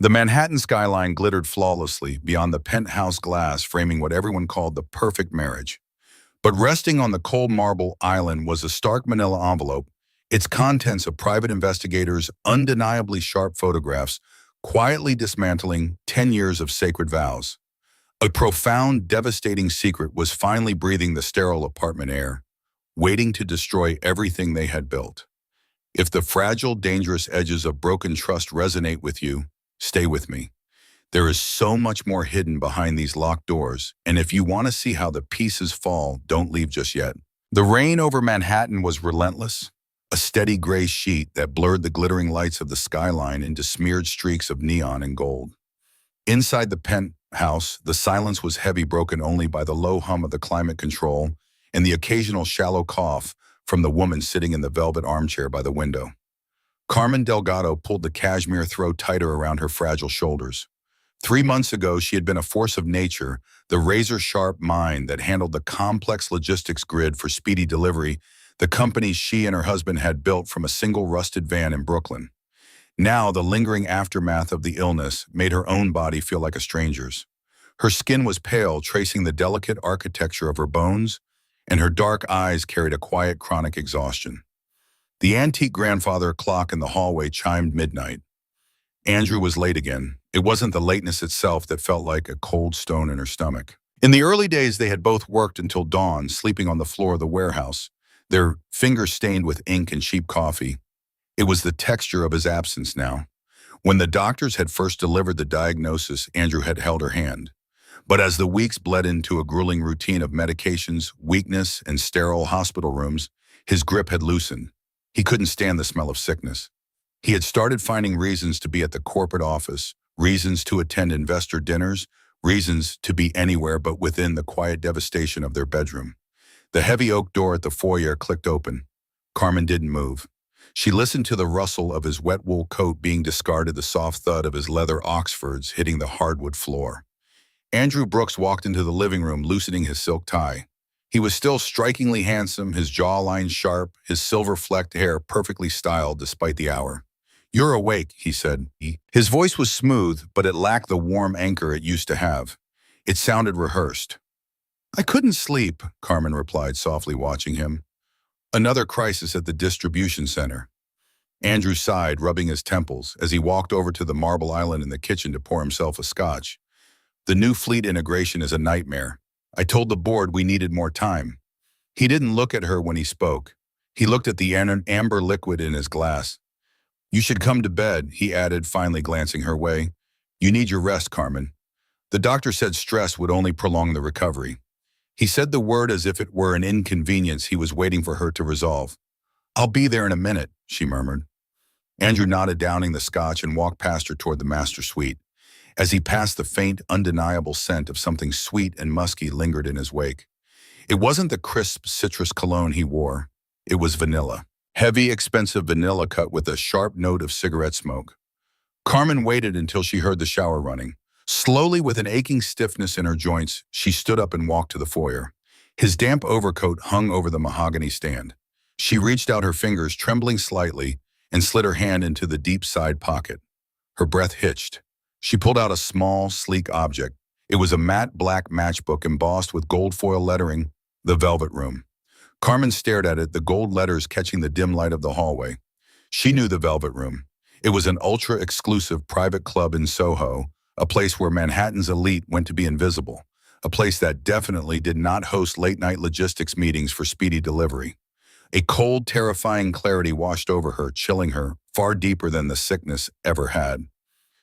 The Manhattan skyline glittered flawlessly beyond the penthouse glass framing what everyone called the perfect marriage. But resting on the cold marble island was a stark manila envelope, its contents of private investigators' undeniably sharp photographs, quietly dismantling 10 years of sacred vows. A profound, devastating secret was finally breathing the sterile apartment air, waiting to destroy everything they had built. If the fragile, dangerous edges of broken trust resonate with you, stay with me. There is so much more hidden behind these locked doors, and if you want to see how the pieces fall, don't leave just yet. The rain over Manhattan was relentless, a steady gray sheet that blurred the glittering lights of the skyline into smeared streaks of neon and gold. Inside the penthouse, the silence was heavy, broken only by the low hum of the climate control and the occasional shallow cough from the woman sitting in the velvet armchair by the window. Carmen Delgado pulled the cashmere throw tighter around her fragile shoulders. 3 months ago, she had been a force of nature, the razor-sharp mind that handled the complex logistics grid for speedy delivery, the company she and her husband had built from a single rusted van in Brooklyn. Now, the lingering aftermath of the illness made her own body feel like a stranger's. Her skin was pale, tracing the delicate architecture of her bones, and her dark eyes carried a quiet, chronic exhaustion. The antique grandfather clock in the hallway chimed midnight. Andrew was late again. It wasn't the lateness itself that felt like a cold stone in her stomach. In the early days, they had both worked until dawn, sleeping on the floor of the warehouse, their fingers stained with ink and cheap coffee. It was the texture of his absence now. When the doctors had first delivered the diagnosis, Andrew had held her hand. But as the weeks bled into a grueling routine of medications, weakness, and sterile hospital rooms, his grip had loosened. He couldn't stand the smell of sickness. He had started finding reasons to be at the corporate office, reasons to attend investor dinners, reasons to be anywhere but within the quiet devastation of their bedroom. The heavy oak door at the foyer clicked open. Carmen didn't move. She listened to the rustle of his wet wool coat being discarded, the soft thud of his leather Oxfords hitting the hardwood floor. Andrew Brooks walked into the living room, loosening his silk tie. He was still strikingly handsome, his jawline sharp, his silver-flecked hair perfectly styled despite the hour. "You're awake," he said. His voice was smooth, but it lacked the warm anchor it used to have. It sounded rehearsed. "I couldn't sleep," Carmen replied, softly watching him. "Another crisis at the distribution center." Andrew sighed, rubbing his temples, as he walked over to the marble island in the kitchen to pour himself a scotch. "The new fleet integration is a nightmare. I told the board we needed more time." He didn't look at her when he spoke. He looked at the amber liquid in his glass. "You should come to bed," he added, finally glancing her way. "You need your rest, Carmen. The doctor said stress would only prolong the recovery." He said the word as if it were an inconvenience he was waiting for her to resolve. "I'll be there in a minute," she murmured. Andrew nodded, downing the scotch, and walked past her toward the master suite. As he passed, the faint, undeniable scent of something sweet and musky lingered in his wake. It wasn't the crisp citrus cologne he wore. It was vanilla. Heavy, expensive vanilla cut with a sharp note of cigarette smoke. Carmen waited until she heard the shower running. Slowly, with an aching stiffness in her joints, she stood up and walked to the foyer. His damp overcoat hung over the mahogany stand. She reached out her fingers, trembling slightly, and slid her hand into the deep side pocket. Her breath hitched. She pulled out a small, sleek object. It was a matte black matchbook embossed with gold foil lettering, "The Velvet Room." Carmen stared at it, the gold letters catching the dim light of the hallway. She knew the Velvet Room. It was an ultra-exclusive private club in Soho, a place where Manhattan's elite went to be invisible, a place that definitely did not host late-night logistics meetings for speedy delivery. A cold, terrifying clarity washed over her, chilling her far deeper than the sickness ever had.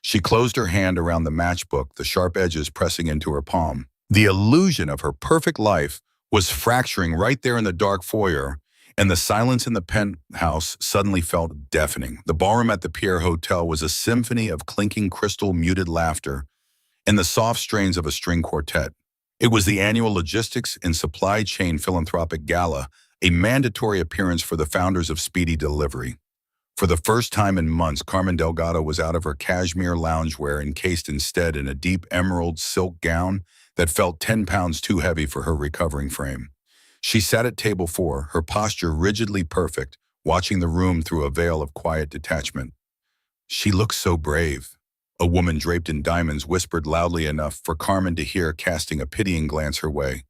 She closed her hand around the matchbook, the sharp edges pressing into her palm. The illusion of her perfect life was fracturing right there in the dark foyer, and the silence in the penthouse suddenly felt deafening. The ballroom at the Pierre Hotel was a symphony of clinking crystal, muted laughter and the soft strains of a string quartet. It was the annual Logistics and Supply Chain Philanthropic Gala, a mandatory appearance for the founders of Speedy Delivery. For the first time in months, Carmen Delgado was out of her cashmere loungewear, encased instead in a deep emerald silk gown that felt 10 pounds too heavy for her recovering frame. She sat at table 4, her posture rigidly perfect, watching the room through a veil of quiet detachment. She looked so brave. A woman draped in diamonds whispered loudly enough for Carmen to hear, casting a pitying glance her way.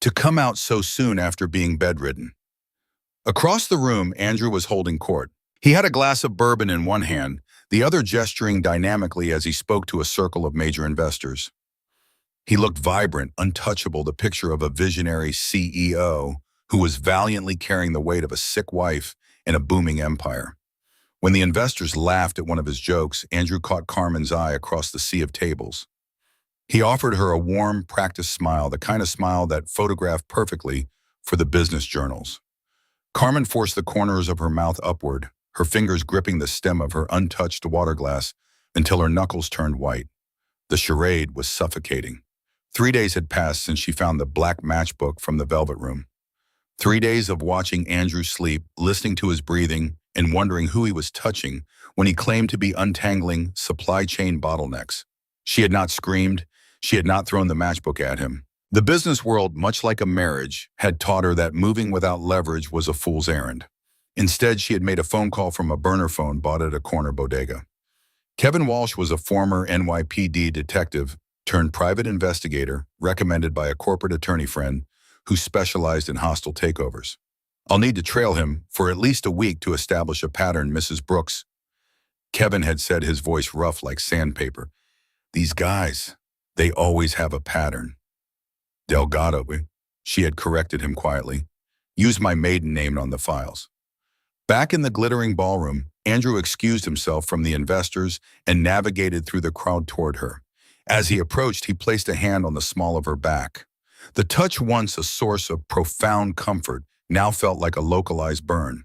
To come out so soon after being bedridden. Across the room, Andrew was holding court. He had a glass of bourbon in one hand, the other gesturing dynamically as he spoke to a circle of major investors. He looked vibrant, untouchable, the picture of a visionary CEO who was valiantly carrying the weight of a sick wife and a booming empire. When the investors laughed at one of his jokes, Andrew caught Carmen's eye across the sea of tables. He offered her a warm, practiced smile, the kind of smile that photographed perfectly for the business journals. Carmen forced the corners of her mouth upward, her fingers gripping the stem of her untouched water glass until her knuckles turned white. The charade was suffocating. 3 days had passed since she found the black matchbook from the velvet room. 3 days of watching Andrew sleep, listening to his breathing, and wondering who he was touching when he claimed to be untangling supply chain bottlenecks. She had not screamed. She had not thrown the matchbook at him. The business world, much like a marriage, had taught her that moving without leverage was a fool's errand. Instead, she had made a phone call from a burner phone bought at a corner bodega. Kevin Walsh was a former NYPD detective turned private investigator recommended by a corporate attorney friend who specialized in hostile takeovers. I'll need to trail him for at least a week to establish a pattern, Mrs. Brooks. Kevin had said, his voice rough like sandpaper. These guys, they always have a pattern. Delgado, she had corrected him quietly. Use my maiden name on the files. Back in the glittering ballroom, Andrew excused himself from the investors and navigated through the crowd toward her. As he approached, he placed a hand on the small of her back. The touch, once a source of profound comfort, now felt like a localized burn.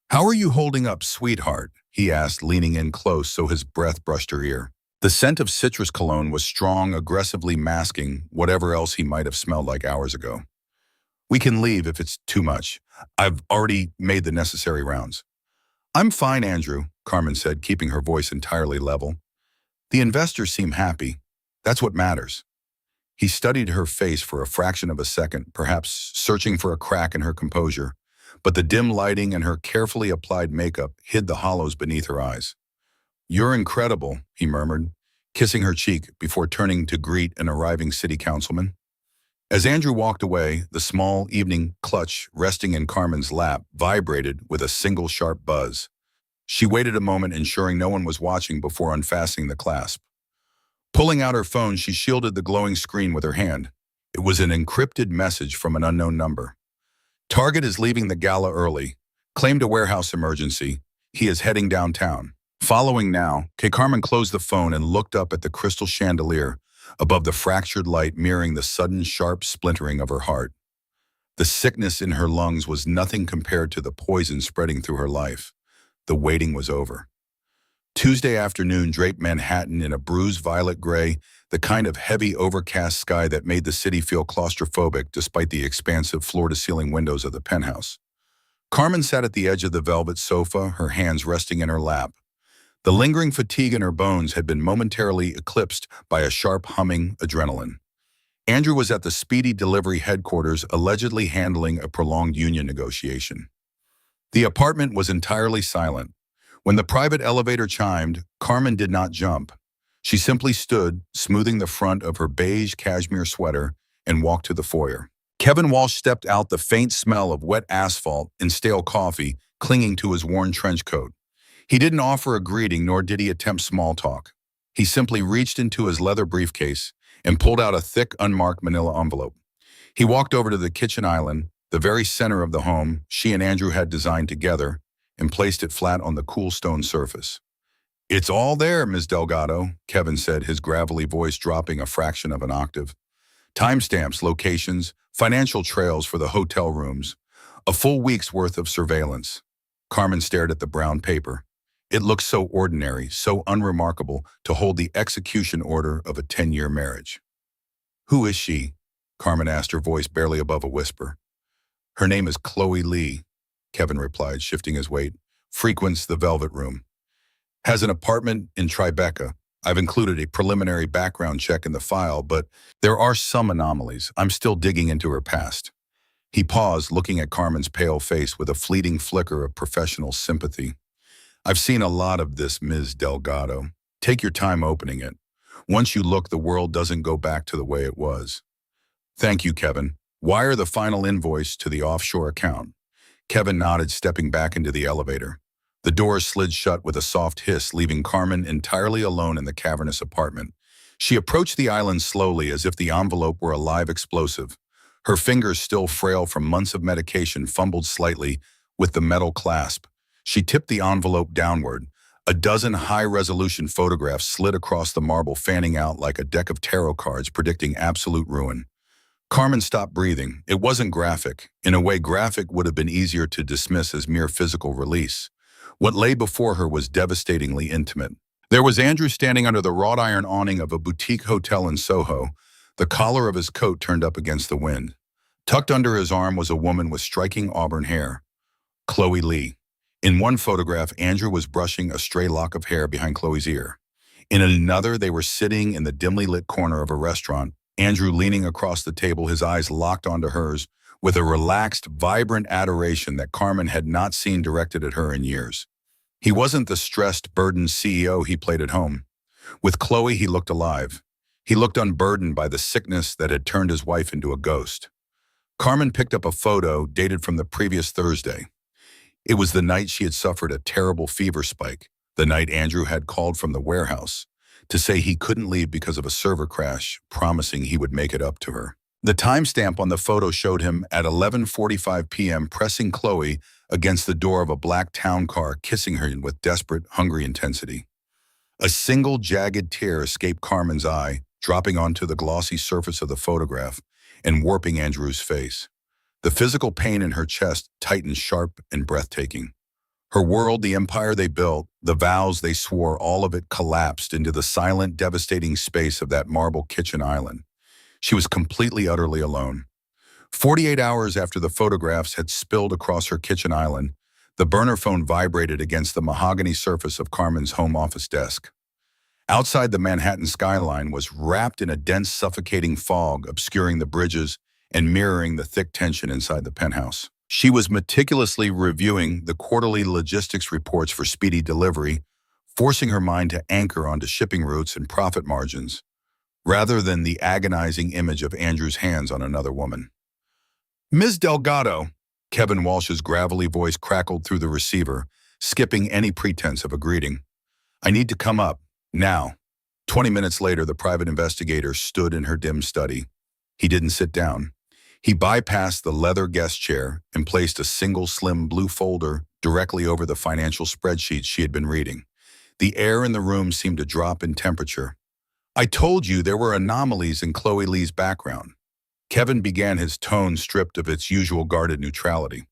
How are you holding up, sweetheart? He asked, leaning in close so his breath brushed her ear. The scent of citrus cologne was strong, aggressively masking whatever else he might have smelled like hours ago. We can leave if it's too much. I've already made the necessary rounds. I'm fine, Andrew, Carmen said, keeping her voice entirely level. The investors seem happy. That's what matters. He studied her face for a fraction of a second, perhaps searching for a crack in her composure, but the dim lighting and her carefully applied makeup hid the hollows beneath her eyes. You're incredible, he murmured, kissing her cheek before turning to greet an arriving city councilman. As Andrew walked away, the small evening clutch resting in Carmen's lap vibrated with a single sharp buzz. She waited a moment, ensuring no one was watching before unfastening the clasp. Pulling out her phone, she shielded the glowing screen with her hand. It was an encrypted message from an unknown number. Target is leaving the gala early. Claimed a warehouse emergency. He is heading downtown. Following now, Carmen closed the phone and looked up at the crystal chandelier above the fractured light mirroring the sudden sharp splintering of her heart. The sickness in her lungs was nothing compared to the poison spreading through her life. The waiting was over. Tuesday afternoon draped Manhattan in a bruised violet gray, the kind of heavy overcast sky that made the city feel claustrophobic despite the expansive floor-to-ceiling windows of the penthouse. Carmen sat at the edge of the velvet sofa, her hands resting in her lap. The lingering fatigue in her bones had been momentarily eclipsed by a sharp humming adrenaline. Andrew was at the speedy delivery headquarters, allegedly handling a prolonged union negotiation. The apartment was entirely silent. When the private elevator chimed, Carmen did not jump. She simply stood, smoothing the front of her beige cashmere sweater, and walked to the foyer. Kevin Walsh stepped out, the faint smell of wet asphalt and stale coffee clinging to his worn trench coat. He didn't offer a greeting, nor did he attempt small talk. He simply reached into his leather briefcase and pulled out a thick, unmarked manila envelope. He walked over to the kitchen island, the very center of the home she and Andrew had designed together, and placed it flat on the cool stone surface. It's all there, Ms. Delgado, Kevin said, his gravelly voice dropping a fraction of an octave. Timestamps, locations, financial trails for the hotel rooms, a full week's worth of surveillance. Carmen stared at the brown paper. It looked so ordinary, so unremarkable to hold the execution order of a 10-year marriage. Who is she? Carmen asked, her voice barely above a whisper. Her name is Chloe Lee, Kevin replied, shifting his weight. Frequents the Velvet Room. Has an apartment in Tribeca. I've included a preliminary background check in the file, but there are some anomalies. I'm still digging into her past. He paused, looking at Carmen's pale face with a fleeting flicker of professional sympathy. I've seen a lot of this, Ms. Delgado. Take your time opening it. Once you look, the world doesn't go back to the way it was. Thank you, Kevin. Wire the final invoice to the offshore account. Kevin nodded, stepping back into the elevator. The doors slid shut with a soft hiss, leaving Carmen entirely alone in the cavernous apartment. She approached the island slowly, as if the envelope were a live explosive. Her fingers, still frail from months of medication, fumbled slightly with the metal clasp. She tipped the envelope downward. A dozen high-resolution photographs slid across the marble, fanning out like a deck of tarot cards predicting absolute ruin. Carmen stopped breathing. It wasn't graphic. In a way, graphic would have been easier to dismiss as mere physical release. What lay before her was devastatingly intimate. There was Andrew standing under the wrought iron awning of a boutique hotel in Soho, the collar of his coat turned up against the wind. Tucked under his arm was a woman with striking auburn hair, Chloe Lee. In one photograph, Andrew was brushing a stray lock of hair behind Chloe's ear. In another, they were sitting in the dimly lit corner of a restaurant, Andrew leaning across the table, his eyes locked onto hers, with a relaxed, vibrant adoration that Carmen had not seen directed at her in years. He wasn't the stressed, burdened CEO he played at home. With Chloe, he looked alive. He looked unburdened by the sickness that had turned his wife into a ghost. Carmen picked up a photo dated from the previous Thursday. It was the night she had suffered a terrible fever spike, the night Andrew had called from the warehouse to say he couldn't leave because of a server crash, promising he would make it up to her. The timestamp on the photo showed him at 11:45 p.m. pressing Chloe against the door of a black town car, kissing her with desperate, hungry intensity. A single jagged tear escaped Carmen's eye, dropping onto the glossy surface of the photograph and warping Andrew's face. The physical pain in her chest tightened, sharp and breathtaking. Her world, the empire they built, the vows they swore, all of it collapsed into the silent, devastating space of that marble kitchen island. She was completely, utterly alone. 48 hours after the photographs had spilled across her kitchen island, the burner phone vibrated against the mahogany surface of Carmen's home office desk. Outside, the Manhattan skyline was wrapped in a dense, suffocating fog, obscuring the bridges and mirroring the thick tension inside the penthouse. She was meticulously reviewing the quarterly logistics reports for speedy delivery, forcing her mind to anchor onto shipping routes and profit margins, rather than the agonizing image of Andrew's hands on another woman. "Ms. Delgado," Kevin Walsh's gravelly voice crackled through the receiver, skipping any pretense of a greeting. "I need to come up, now." 20 minutes later, the private investigator stood in her dim study. He didn't sit down. He bypassed the leather guest chair and placed a single slim blue folder directly over the financial spreadsheets she had been reading. The air in the room seemed to drop in temperature. "I told you there were anomalies in Chloe Lee's background." Kevin began, his tone stripped of its usual guarded neutrality.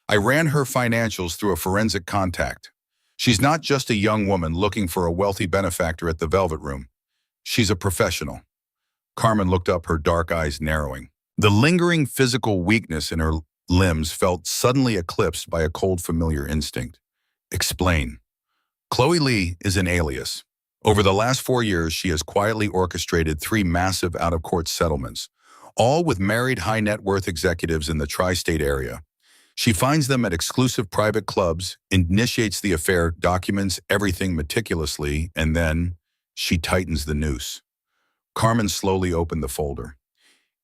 "I ran her financials through a forensic contact. She's not just a young woman looking for a wealthy benefactor at the Velvet Room. She's a professional." Carmen looked up, her dark eyes narrowing. The lingering physical weakness in her limbs felt suddenly eclipsed by a cold, familiar instinct. "Explain." "Chloe Lee is an alias. Over the last 4 years, she has quietly orchestrated 3 massive out-of-court settlements, all with married high-net-worth executives in the tri-state area. She finds them at exclusive private clubs, initiates the affair, documents everything meticulously, and then she tightens the noose." Carmen slowly opened the folder.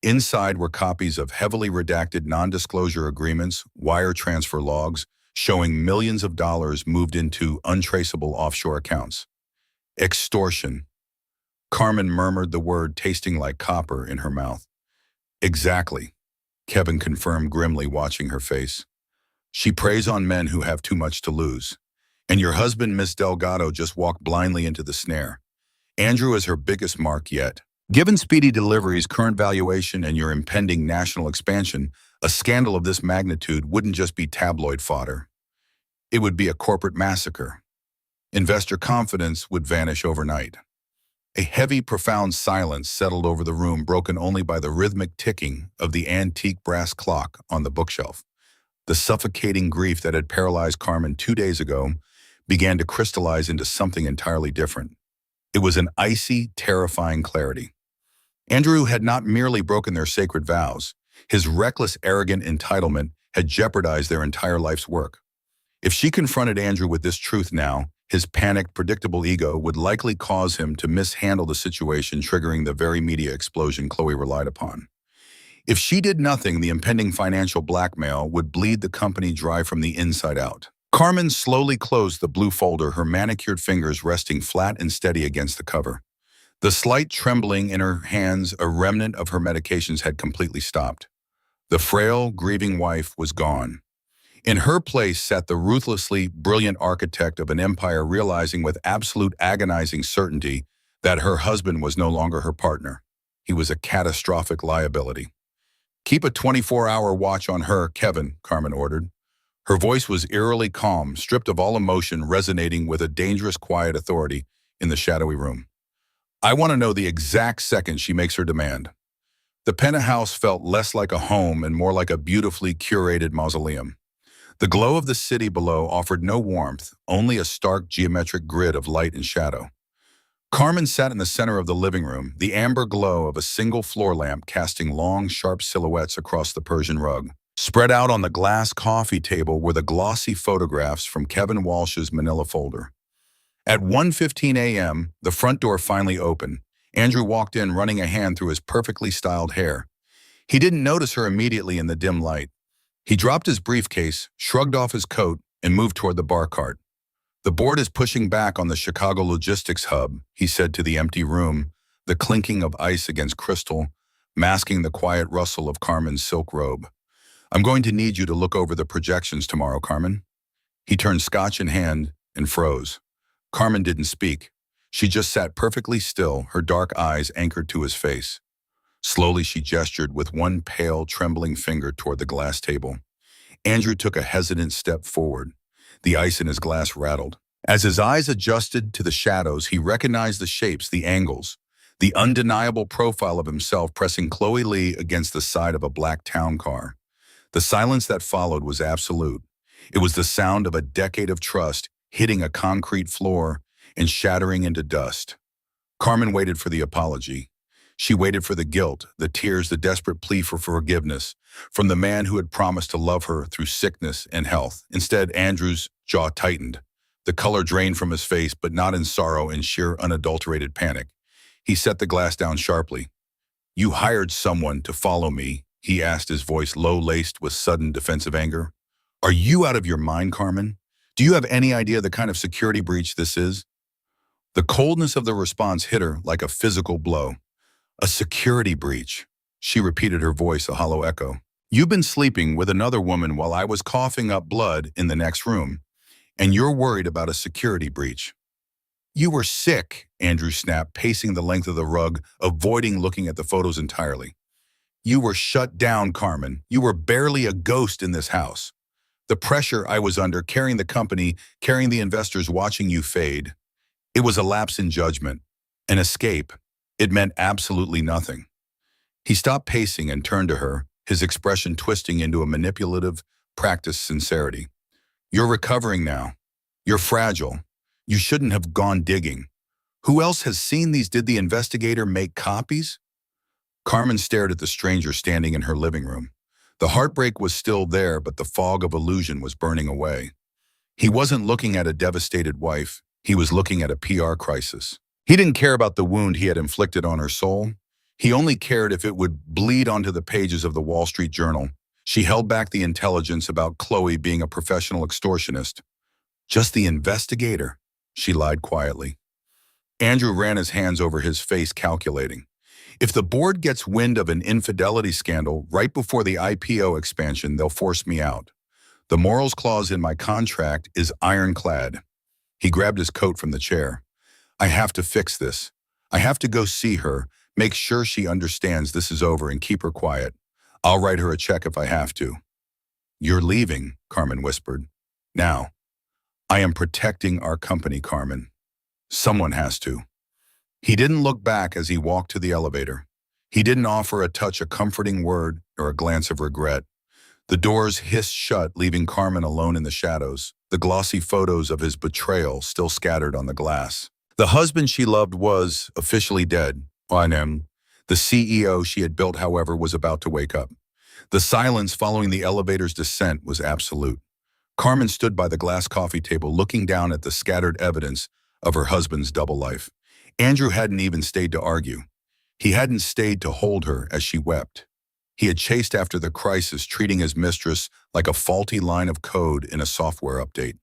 Inside were copies of heavily redacted non-disclosure agreements, wire transfer logs, showing millions of dollars moved into untraceable offshore accounts. "Extortion." Carmen murmured the word, tasting like copper in her mouth. "Exactly," Kevin confirmed grimly, watching her face. "She preys on men who have too much to lose. And your husband, Miss Delgado, just walked blindly into the snare. Andrew is her biggest mark yet. Given Speedy Delivery's current valuation and your impending national expansion, a scandal of this magnitude wouldn't just be tabloid fodder. It would be a corporate massacre. Investor confidence would vanish overnight." A heavy, profound silence settled over the room, broken only by the rhythmic ticking of the antique brass clock on the bookshelf. The suffocating grief that had paralyzed Carmen 2 days ago began to crystallize into something entirely different. It was an icy, terrifying clarity. Andrew had not merely broken their sacred vows. His reckless, arrogant entitlement had jeopardized their entire life's work. If she confronted Andrew with this truth now, His panicked, predictable ego would likely cause him to mishandle the situation, triggering the very media explosion Chloe relied upon. If she did nothing, the impending financial blackmail would bleed the company dry from the inside out. Carmen slowly closed the blue folder, her manicured fingers resting flat and steady against the cover. The slight trembling in her hands, a remnant of her medications, had completely stopped. The frail, grieving wife was gone. In her place sat the ruthlessly brilliant architect of an empire, realizing with absolute agonizing certainty that her husband was no longer her partner. He was a catastrophic liability. "Keep a 24-hour watch on her, Kevin," Carmen ordered. Her voice was eerily calm, stripped of all emotion, resonating with a dangerous, quiet authority in the shadowy room. "I want to know the exact second she makes her demand." The penthouse felt less like a home and more like a beautifully curated mausoleum. The glow of the city below offered no warmth, only a stark geometric grid of light and shadow. Carmen sat in the center of the living room, the amber glow of a single floor lamp casting long, sharp silhouettes across the Persian rug. Spread out on the glass coffee table were the glossy photographs from Kevin Walsh's manila folder. At 1:15 a.m., the front door finally opened. Andrew walked in, running a hand through his perfectly styled hair. He didn't notice her immediately in the dim light. He dropped his briefcase, shrugged off his coat, and moved toward the bar cart. "The board is pushing back on the Chicago logistics hub," he said to the empty room, the clinking of ice against crystal, masking the quiet rustle of Carmen's silk robe. "I'm going to need you to look over the projections tomorrow, Carmen." He turned scotch in hand and froze. Carmen didn't speak. She just sat perfectly still, her dark eyes anchored to his face. Slowly she gestured with one pale, trembling finger toward the glass table. Andrew took a hesitant step forward. The ice in his glass rattled. As his eyes adjusted to the shadows, he recognized the shapes, the angles, the undeniable profile of himself pressing Chloe Lee against the side of a black town car. The silence that followed was absolute. It was the sound of a decade of trust hitting a concrete floor and shattering into dust. Carmen waited for the apology. She waited for the guilt, the tears, the desperate plea for forgiveness from the man who had promised to love her through sickness and health. Instead, Andrew's jaw tightened. The color drained from his face, but not in sorrow, in sheer unadulterated panic. He set the glass down sharply. "You hired someone to follow me?" he asked, his voice low-laced with sudden defensive anger. "Are you out of your mind, Carmen? Do you have any idea the kind of security breach this is?" The coldness of the response hit her like a physical blow. "A security breach," she repeated, her voice a hollow echo. "You've been sleeping with another woman while I was coughing up blood in the next room, and you're worried about a security breach." "You were sick," Andrew snapped, pacing the length of the rug, avoiding looking at the photos entirely. "You were shut down, Carmen. You were barely a ghost in this house. The pressure I was under, carrying the company, carrying the investors, watching you fade. It was a lapse in judgment, an escape. It meant absolutely nothing." He stopped pacing and turned to her, his expression twisting into a manipulative, practiced sincerity. "You're recovering now. You're fragile. You shouldn't have gone digging. Who else has seen these? Did the investigator make copies?" Carmen stared at the stranger standing in her living room. The heartbreak was still there, but the fog of illusion was burning away. He wasn't looking at a devastated wife. He was looking at a PR crisis. He didn't care about the wound he had inflicted on her soul. He only cared if it would bleed onto the pages of the Wall Street Journal. She held back the intelligence about Chloe being a professional extortionist. "Just the investigator," she lied quietly. Andrew ran his hands over his face, calculating. "If the board gets wind of an infidelity scandal right before the IPO expansion, they'll force me out. The morals clause in my contract is ironclad." He grabbed his coat from the chair. "I have to fix this. I have to go see her, make sure she understands this is over, and keep her quiet. I'll write her a check if I have to." "You're leaving," Carmen whispered. "Now." "I am protecting our company, Carmen. Someone has to." He didn't look back as he walked to the elevator. He didn't offer a touch, a comforting word, or a glance of regret. The doors hissed shut, leaving Carmen alone in the shadows, the glossy photos of his betrayal still scattered on the glass. The husband she loved was officially dead. The CEO she had built, however, was about to wake up. The silence following the elevator's descent was absolute. Carmen stood by the glass coffee table looking down at the scattered evidence of her husband's double life. Andrew hadn't even stayed to argue. He hadn't stayed to hold her as she wept. He had chased after the crisis, treating his mistress like a faulty line of code in a software update.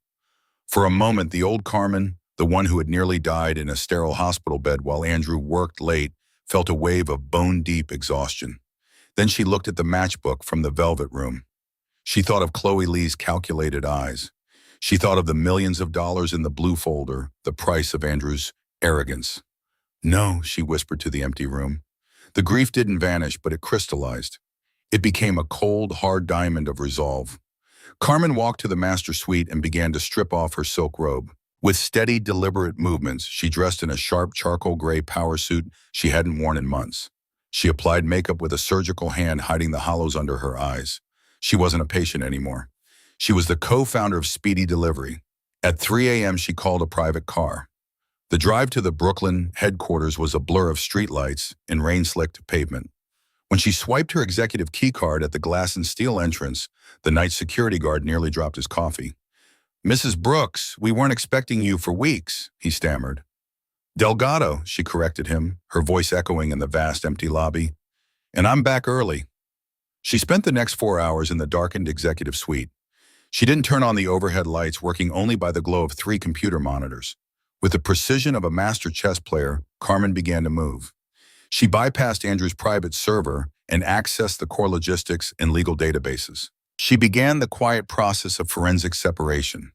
For a moment, the old Carmen, the one who had nearly died in a sterile hospital bed while Andrew worked late, felt a wave of bone-deep exhaustion. Then she looked at the matchbook from the velvet room. She thought of Chloe Lee's calculated eyes. She thought of the millions of dollars in the blue folder, the price of Andrew's arrogance. No, she whispered to the empty room. The grief didn't vanish, but it crystallized. It became a cold, hard diamond of resolve. Carmen walked to the master suite and began to strip off her silk robe. With steady, deliberate movements, she dressed in a sharp charcoal gray power suit she hadn't worn in months. She applied makeup with a surgical hand, hiding the hollows under her eyes. She wasn't a patient anymore. She was the co-founder of Speedy Delivery. At 3 a.m., she called a private car. The drive to the Brooklyn headquarters was a blur of streetlights and rain-slicked pavement. When she swiped her executive keycard at the glass and steel entrance, the night security guard nearly dropped his coffee. "Mrs. Brooks, we weren't expecting you for weeks," he stammered. "Delgado," she corrected him, her voice echoing in the vast, empty lobby. "And I'm back early." She spent the next 4 hours in the darkened executive suite. She didn't turn on the overhead lights, working only by the glow of 3 computer monitors. With the precision of a master chess player, Carmen began to move. She bypassed Andrew's private server and accessed the core logistics and legal databases. She began the quiet process of forensic separation.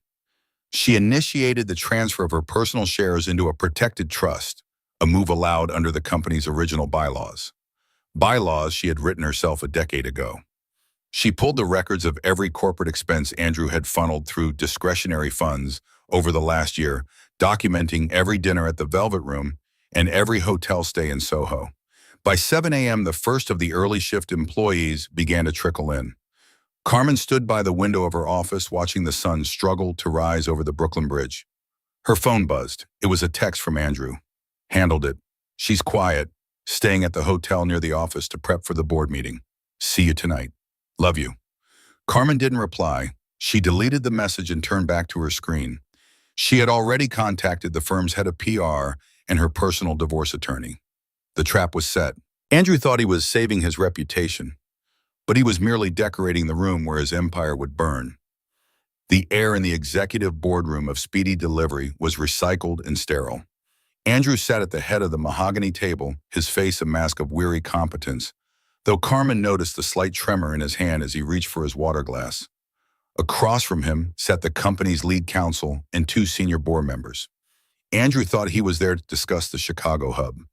She initiated the transfer of her personal shares into a protected trust, a move allowed under the company's original bylaws. Bylaws she had written herself a decade ago. She pulled the records of every corporate expense Andrew had funneled through discretionary funds over the last year, documenting every dinner at the Velvet Room and every hotel stay in Soho. By 7 a.m., the first of the early shift employees began to trickle in. Carmen stood by the window of her office, watching the sun struggle to rise over the Brooklyn Bridge. Her phone buzzed. It was a text from Andrew. Handled it. "She's quiet, staying at the hotel near the office to prep for the board meeting. See you tonight. Love you." Carmen didn't reply. She deleted the message and turned back to her screen. She had already contacted the firm's head of PR and her personal divorce attorney. The trap was set. Andrew thought he was saving his reputation, but he was merely decorating the room where his empire would burn. The air in the executive boardroom of Speedy Delivery was recycled and sterile. Andrew sat at the head of the mahogany table, his face a mask of weary competence, though Carmen noticed the slight tremor in his hand as he reached for his water glass. Across from him sat the company's lead counsel and 2 senior board members. Andrew thought he was there to discuss the Chicago hub.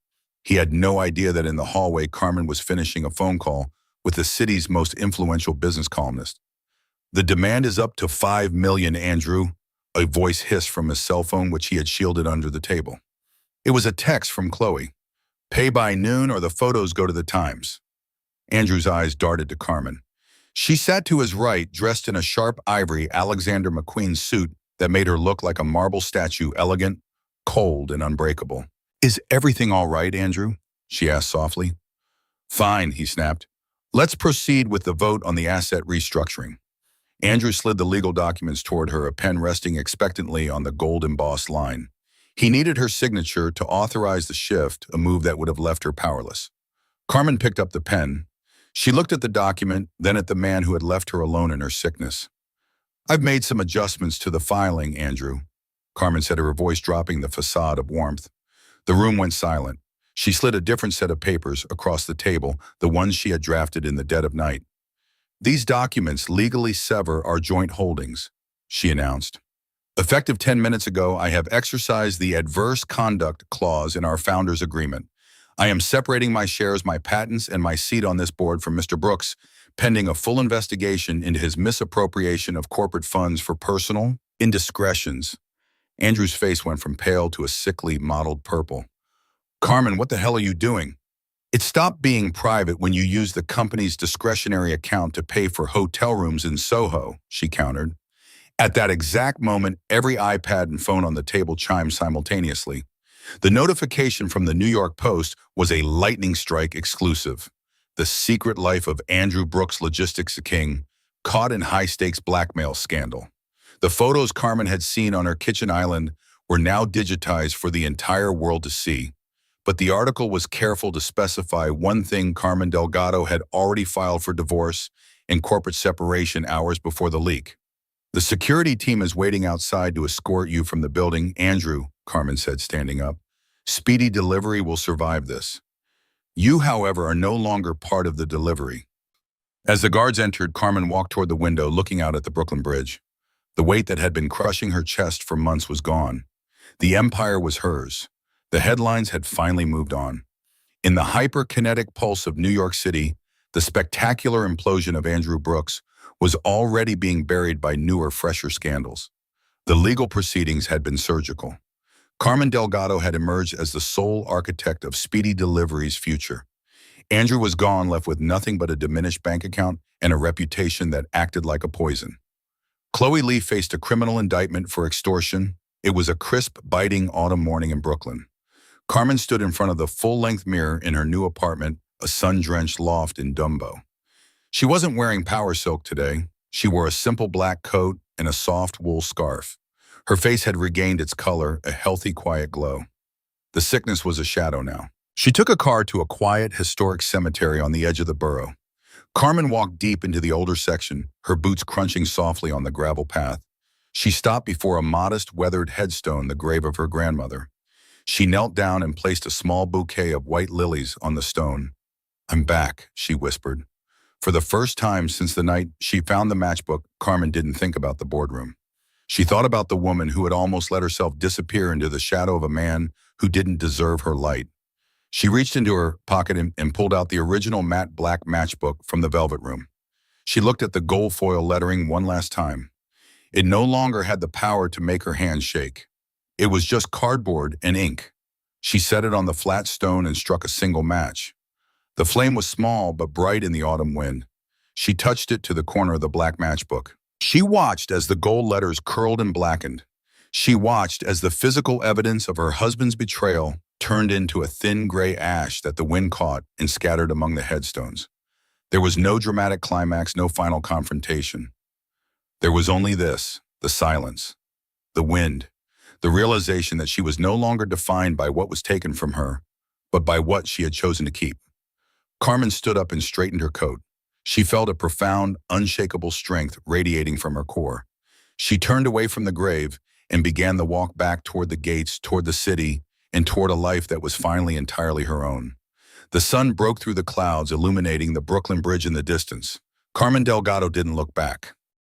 He had no idea that in the hallway Carmen was finishing a phone call with the city's most influential business columnist. "The demand is up to $5 million, Andrew," a voice hissed from his cell phone, which he had shielded under the table. It was a text from Chloe. "Pay by noon or the photos go to the Times." Andrew's eyes darted to Carmen. She sat to his right, dressed in a sharp ivory Alexander McQueen suit that made her look like a marble statue, elegant, cold, and unbreakable. "Is everything all right, Andrew?" she asked softly. "Fine," he snapped. "Let's proceed with the vote on the asset restructuring." Andrew slid the legal documents toward her, a pen resting expectantly on the gold-embossed line. He needed her signature to authorize the shift, a move that would have left her powerless. Carmen picked up the pen. She looked at the document, then at the man who had left her alone in her sickness. "I've made some adjustments to the filing, Andrew," Carmen said, her voice dropping the facade of warmth. The room went silent. She slid a different set of papers across the table, the ones she had drafted in the dead of night. "These documents legally sever our joint holdings," she announced. "Effective 10 minutes ago, I have exercised the adverse conduct clause in our founders' agreement. I am separating my shares, my patents, and my seat on this board from Mr. Brooks, pending a full investigation into his misappropriation of corporate funds for personal indiscretions." Andrew's face went from pale to a sickly, mottled purple. "Carmen, what the hell are you doing?" "It stopped being private when you used the company's discretionary account to pay for hotel rooms in Soho," she countered. At that exact moment, every iPad and phone on the table chimed simultaneously. The notification from the New York Post was a lightning strike exclusive. The secret life of Andrew Brooks, Logistics King, caught in high-stakes blackmail scandal. The photos Carmen had seen on her kitchen island were now digitized for the entire world to see. But the article was careful to specify one thing: Carmen Delgado had already filed for divorce and corporate separation hours before the leak. "The security team is waiting outside to escort you from the building, Andrew," Carmen said, standing up. "Speedy delivery will survive this. You, however, are no longer part of the delivery." As the guards entered, Carmen walked toward the window, looking out at the Brooklyn Bridge. The weight that had been crushing her chest for months was gone. The empire was hers. The headlines had finally moved on. In the hyperkinetic pulse of New York City, the spectacular implosion of Andrew Brooks was already being buried by newer, fresher scandals. The legal proceedings had been surgical. Carmen Delgado had emerged as the sole architect of Speedy Delivery's future. Andrew was gone, left with nothing but a diminished bank account and a reputation that acted like a poison. Chloe Lee faced a criminal indictment for extortion. It was a crisp, biting autumn morning in Brooklyn. Carmen stood in front of the full-length mirror in her new apartment, a sun-drenched loft in Dumbo. She wasn't wearing power silk today. She wore a simple black coat and a soft wool scarf. Her face had regained its color, a healthy, quiet glow. The sickness was a shadow now. She took a car to a quiet, historic cemetery on the edge of the borough. Carmen walked deep into the older section, her boots crunching softly on the gravel path. She stopped before a modest, weathered headstone, the grave of her grandmother. She knelt down and placed a small bouquet of white lilies on the stone. "I'm back," she whispered. For the first time since the night she found the matchbook, Carmen didn't think about the boardroom. She thought about the woman who had almost let herself disappear into the shadow of a man who didn't deserve her light. She reached into her pocket and pulled out the original matte black matchbook from the velvet room. She looked at the gold foil lettering one last time. It no longer had the power to make her hands shake. It was just cardboard and ink. She set it on the flat stone and struck a single match. The flame was small but bright in the autumn wind. She touched it to the corner of the black matchbook. She watched as the gold letters curled and blackened. She watched as the physical evidence of her husband's betrayal turned into a thin gray ash that the wind caught and scattered among the headstones. There was no dramatic climax, no final confrontation. There was only this: the silence, the wind, the realization that she was no longer defined by what was taken from her, but by what she had chosen to keep. Carmen stood up and straightened her coat. She felt a profound, unshakable strength radiating from her core. She turned away from the grave and began the walk back toward the gates, toward the city, and toward a life that was finally entirely her own. The sun broke through the clouds, illuminating the Brooklyn Bridge in the distance. Carmen Delgado didn't look back.